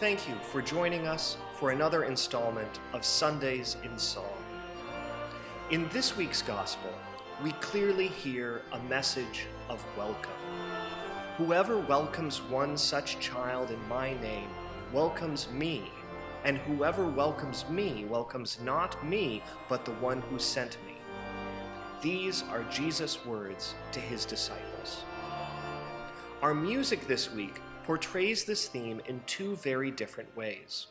Thank you for joining us for another installment of Sundays in Song. In this week's Gospel, we clearly hear a message of welcome. Whoever welcomes one such child in my name welcomes me, and whoever welcomes me welcomes not me, but the one who sent me. These are Jesus' words to his disciples. Our music this week portrays this theme in two very different ways.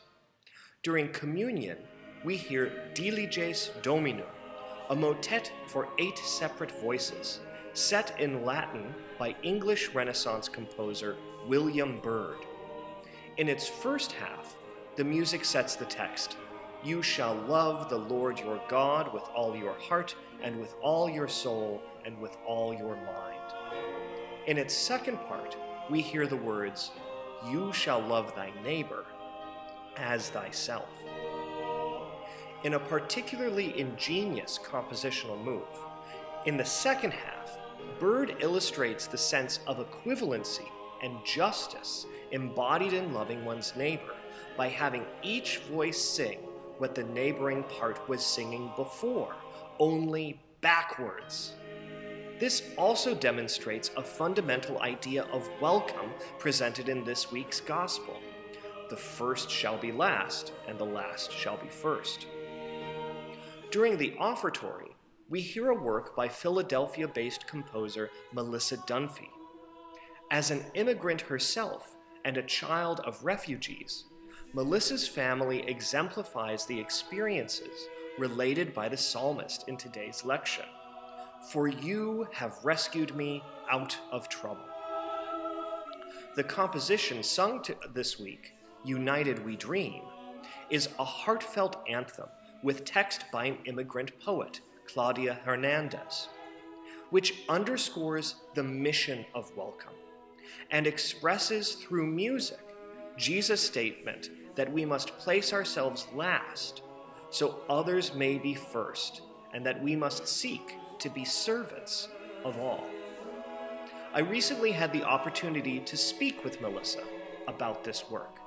During communion, we hear Diliges Dominum, a motet for 8 separate voices, set in Latin by English Renaissance composer William Byrd. In its first half, the music sets the text, "You shall love the Lord your God with all your heart, and with all your soul, and with all your mind." In its second part, we hear the words, "You shall love thy neighbor as thyself." In a particularly ingenious compositional move, in the second half, Byrd illustrates the sense of equivalency and justice embodied in loving one's neighbor by having each voice sing what the neighboring part was singing before, only backwards. This also demonstrates a fundamental idea of welcome presented in this week's Gospel. The first shall be last, and the last shall be first. During the offertory, we hear a work by Philadelphia-based composer Melissa Dunphy. As an immigrant herself and a child of refugees, Melissa's family exemplifies the experiences related by the psalmist in today's lecture. "For you have rescued me out of trouble." The composition sung this week, "United We Dream," is a heartfelt anthem with text by an immigrant poet, Claudia Hernandez, which underscores the mission of welcome and expresses through music Jesus' statement that we must place ourselves last so others may be first, and that we must seek to be servants of all. I recently had the opportunity to speak with Melissa about this work.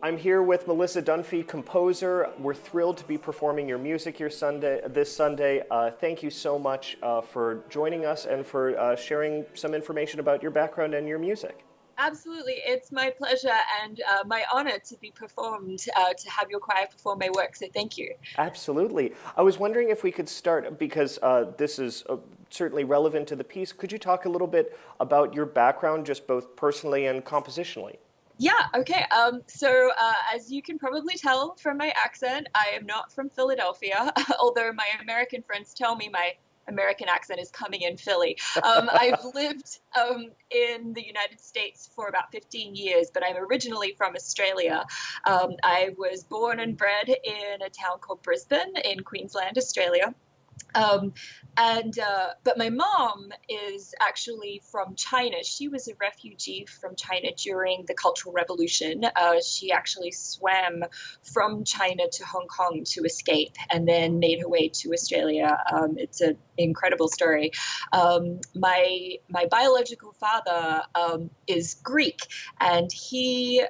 I'm here with Melissa Dunphy, composer. We're thrilled to be performing your music here this Sunday. Thank you so much for joining us and for sharing some information about your background and your music. Absolutely. It's my pleasure and my honor to be performed, to have your choir perform my work, so thank you. Absolutely. I was wondering if we could start, because this is certainly relevant to the piece. Could you talk a little bit about your background, just both personally and compositionally? Yeah, okay. So as you can probably tell from my accent, I am not from Philadelphia, although my American friends tell me my American accent is coming in Philly. I've lived in the United States for about 15 years, but I'm originally from Australia. I was born and bred in a town called Brisbane in Queensland, Australia. But my mom is actually from China. She was a refugee from China during the Cultural Revolution. She actually swam from China to Hong Kong to escape and then made her way to Australia. It's an incredible story. My biological father is Greek, and he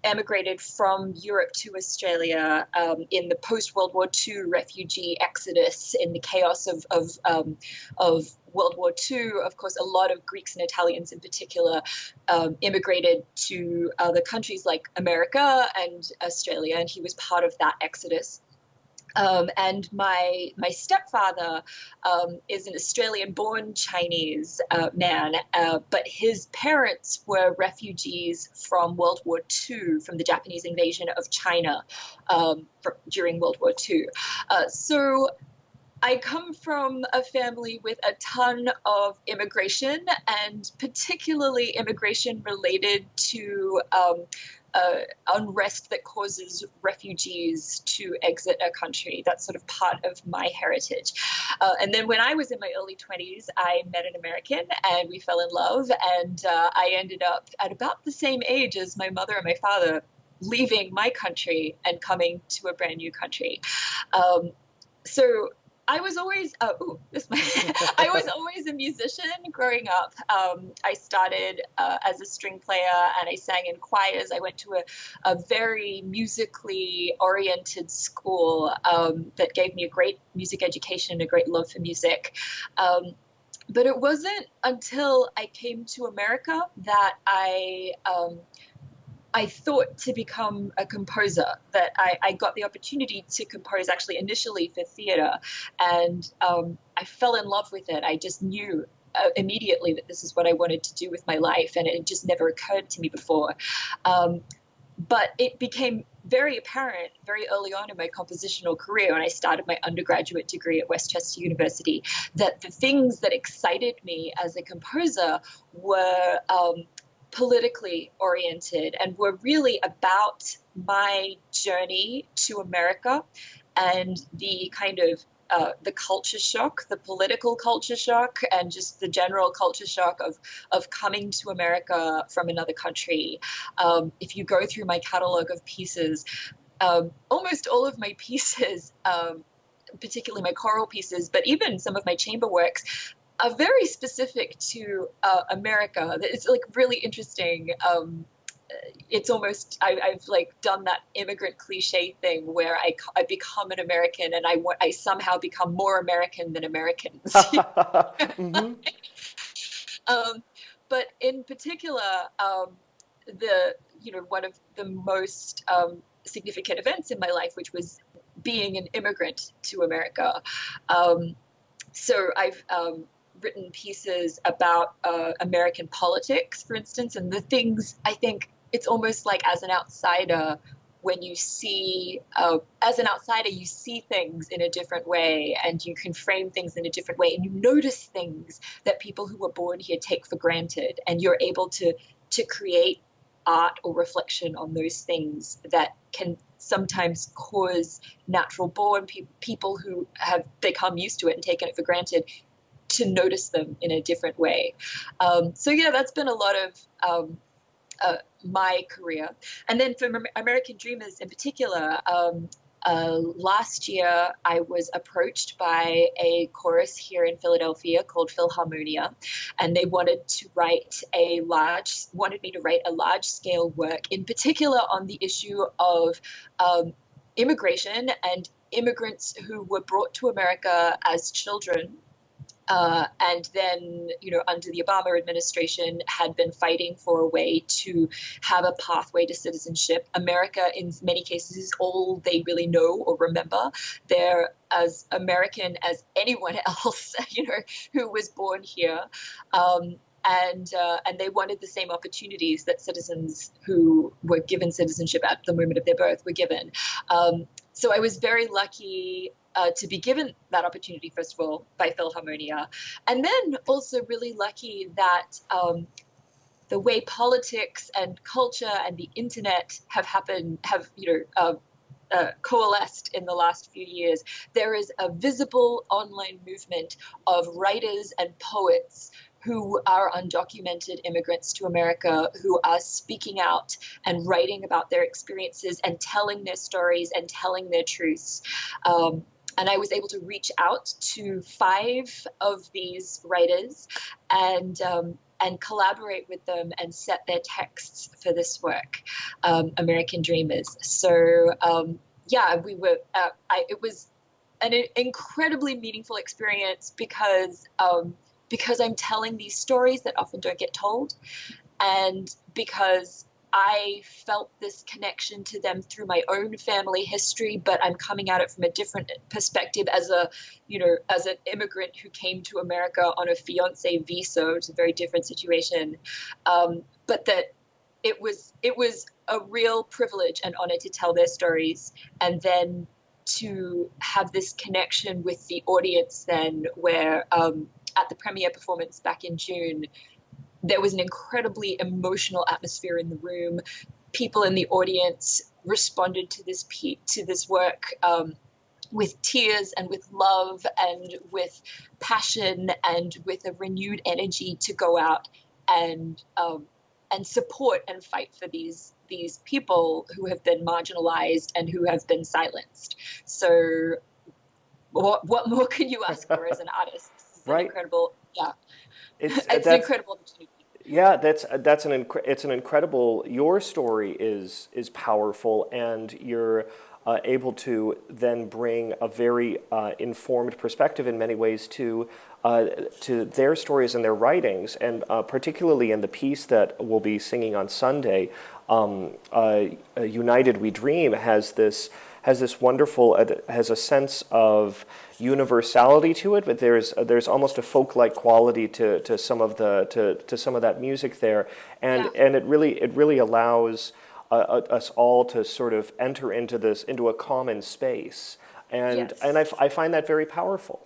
emigrated from Europe to Australia in the post-World War II refugee exodus in the chaos of World War II. Of course, a lot of Greeks and Italians in particular immigrated to other countries like America and Australia, and he was part of that exodus. And my stepfather is an Australian-born Chinese man, but his parents were refugees from World War II, from the Japanese invasion of China during World War II. So I come from a family with a ton of immigration, and particularly immigration related to unrest that causes refugees to exit a country. That's sort of part of my heritage. And then when I was in my early 20s, I met an American and we fell in love, and I ended up at about the same age as my mother and my father, leaving my country and coming to a brand new country. So I was always I was always a musician growing up. I started as a string player, and I sang in choirs. I went to a very musically oriented school that gave me a great music education and a great love for music. But it wasn't until I came to America that I thought to become a composer, that I got the opportunity to compose actually initially for theater, and I fell in love with it. I just knew immediately that this is what I wanted to do with my life, and it just never occurred to me before. But it became very apparent very early on in my compositional career, when I started my undergraduate degree at Westchester University, that the things that excited me as a composer were politically oriented and were really about my journey to America and the kind of the culture shock, the political culture shock, and just the general culture shock of coming to America from another country. If you go through my catalog of pieces, almost all of my pieces, particularly my choral pieces, but even some of my chamber works, are very specific to America. It's like really interesting. It's almost I've like done that immigrant cliche thing where I become an American, and I somehow become more American than Americans. Mm-hmm. But in particular, the one of the most significant events in my life, which was being an immigrant to America. So I've written pieces about American politics, for instance, and the things I think it's almost like as an outsider, when you see, as an outsider, you see things in a different way, and you can frame things in a different way, and you notice things that people who were born here take for granted, and you're able to create art or reflection on those things that can sometimes cause natural born people who have become used to it and taken it for granted to notice them in a different way. So yeah, that's been a lot of my career. And then for American Dreamers in particular, last year I was approached by a chorus here in Philadelphia called Philharmonia, and they wanted me to write a large scale work, in particular on the issue of immigration and immigrants who were brought to America as children. And then, under the Obama administration, had been fighting for a way to have a pathway to citizenship. America, in many cases, is all they really know or remember. They're as American as anyone else, who was born here. And they wanted the same opportunities that citizens who were given citizenship at the moment of their birth were given. So I was very lucky to be given that opportunity, first of all, by Philharmonia. And then also really lucky that the way politics and culture and the internet have coalesced in the last few years. There is a visible online movement of writers and poets who are undocumented immigrants to America, who are speaking out and writing about their experiences and telling their stories and telling their truths. And I was able to reach out to 5 of these writers and collaborate with them and set their texts for this work, American Dreamers. So we were. It was an incredibly meaningful experience because I'm telling these stories that often don't get told, and because I felt this connection to them through my own family history, but I'm coming at it from a different perspective as an immigrant who came to America on a fiancé visa. It's a very different situation. But that it was a real privilege and honor to tell their stories, and then to have this connection with the audience then, where at the premiere performance back in June, there was an incredibly emotional atmosphere in the room. People in the audience responded to this work with tears and with love and with passion and with a renewed energy to go out and support and fight for these people who have been marginalized and who have been silenced. So what more can you ask for as an artist? This is an Right. incredible, yeah, It's it's an that's incredible opportunity. Yeah, it's an incredible. Your story is powerful, and you're able to then bring a very informed perspective in many ways to their stories and their writings, and particularly in the piece that we'll be singing on Sunday. United We Dream has this wonderful has a sense of universality to it, but there's almost a folk-like quality to some of to some of that music there, and Yeah. and it really allows us all to sort of enter into a common space, and Yes. I find that very powerful.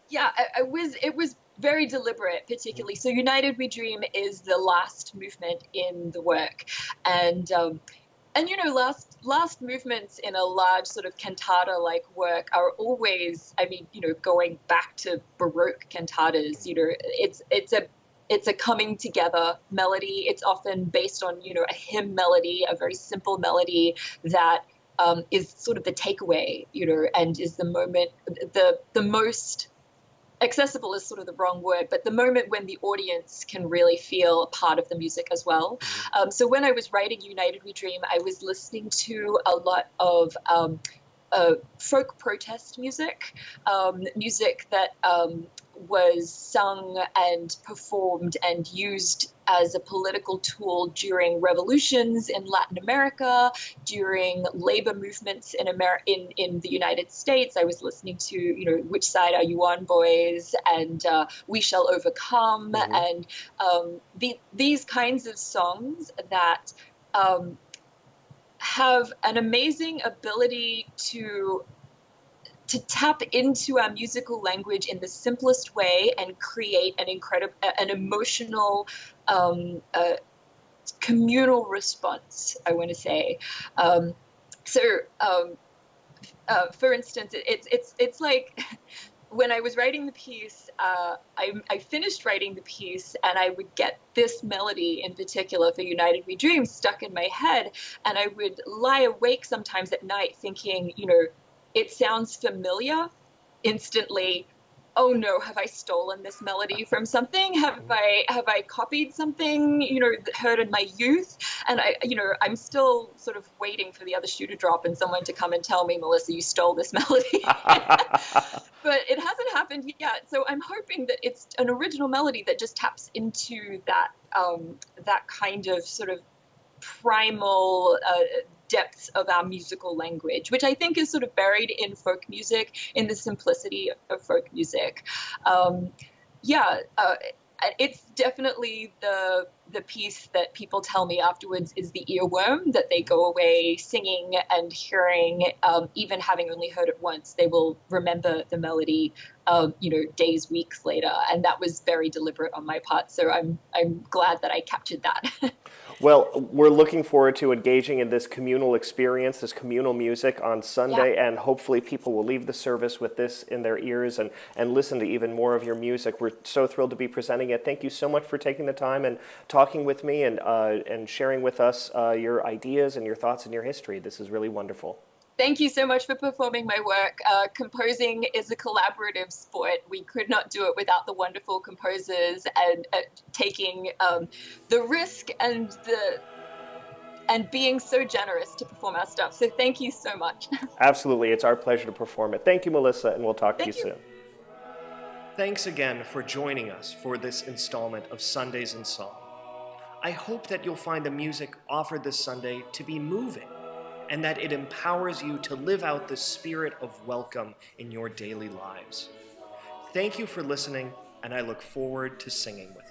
Yeah, it was very deliberate, particularly. So United We Dream is the last movement in the work, and you know, last movements in a large sort of cantata like work are always, I mean, you know, going back to Baroque cantatas, you know, it's a coming together melody. It's often based on, you know, a hymn melody, a very simple melody that is sort of the takeaway, you know, and is the moment, the most accessible is sort of the wrong word, but the moment when the audience can really feel a part of the music as well. So when I was writing United We Dream, I was listening to a lot of folk protest music, music that was sung and performed and used as a political tool during revolutions in Latin America, during labor movements in the United States. I was listening to, you know, Which Side Are You On, Boys, and We Shall Overcome, Hmm. and these kinds of songs that have an amazing ability to tap into our musical language in the simplest way and create an emotional, uh, communal response, I want to say. Um, so, for instance, it's like when I was writing the piece, I finished writing the piece, and I would get this melody in particular for United We Dream stuck in my head, and I would lie awake sometimes at night thinking, you know, it sounds familiar instantly. Oh no, have I stolen this melody from something? Have I copied something, you know, heard in my youth? And you know, I'm still sort of waiting for the other shoe to drop and someone to come and tell me, Melissa, you stole this melody. But it hasn't happened yet. So I'm hoping that it's an original melody that just taps into that kind of sort of primal depths of our musical language, which I think is sort of buried in folk music, in the simplicity of folk music. Um, yeah, it's definitely the piece that people tell me afterwards is the earworm that they go away singing and hearing, even having only heard it once. They will remember the melody, you know, days, weeks later, and that was very deliberate on my part. So I'm glad that I captured that. Well, we're looking forward to engaging in this communal experience, this communal music on Yeah. Sunday, and hopefully people will leave the service with this in their ears and listen to even more of your music. We're so thrilled to be presenting it. Thank you so much for taking the time and talking with me and sharing with us your ideas and your thoughts and your history. This is really wonderful. Thank you so much for performing my work. Composing is a collaborative sport. We could not do it without the wonderful composers and taking the risk and being so generous to perform our stuff. So thank you so much. Absolutely. It's our pleasure to perform it. Thank you, Melissa, and we'll talk to you Thank you. soon. Thanks again for joining us for this installment of Sundays in Song. I hope that you'll find the music offered this Sunday to be moving and that it empowers you to live out the spirit of welcome in your daily lives. Thank you for listening, and I look forward to singing with you.